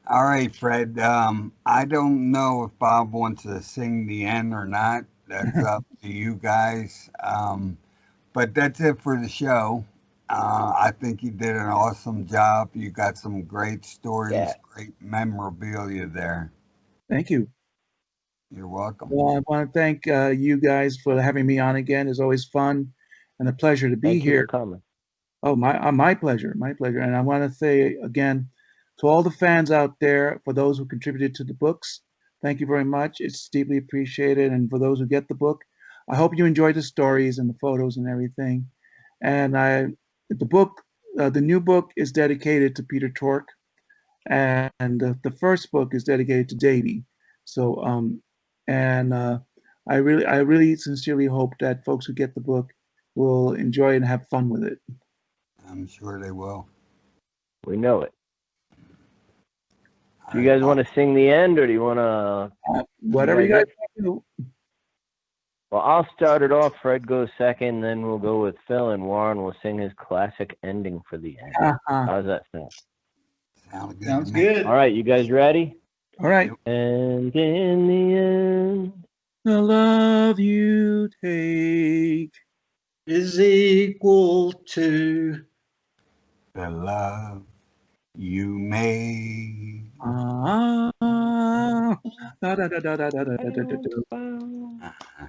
All right, Fred. I don't know if Bob wants to sing the end or not. That's up to you guys. But that's it for the show. I think you did an awesome job. You got some great stories, Yeah. great memorabilia there. Thank you. You're welcome. Well, I want to thank you guys for having me on again. It's always fun and a pleasure to be Thank you here. for coming. Oh, my pleasure, my pleasure. And I want to say again to all the fans out there, for those who contributed to the books, thank you very much. It's deeply appreciated. And for those who get the book, I hope you enjoy the stories and the photos and everything. And the new book is dedicated to Peter Tork, and the first book is dedicated to Davy. So, I really sincerely hope that folks who get the book will enjoy and have fun with it. I'm sure they will. We know it. All Do you right, guys want to sing the end, or do you want to? Whatever you guys want to do. Well, I'll start it off. Fred goes second, then we'll go with Phil, and Warren will sing his classic ending for the end. How's that sound? Sounds good. All right, you guys ready? All right. And in the end, The love you take Is equal to The love you made. da da da da da da da da da.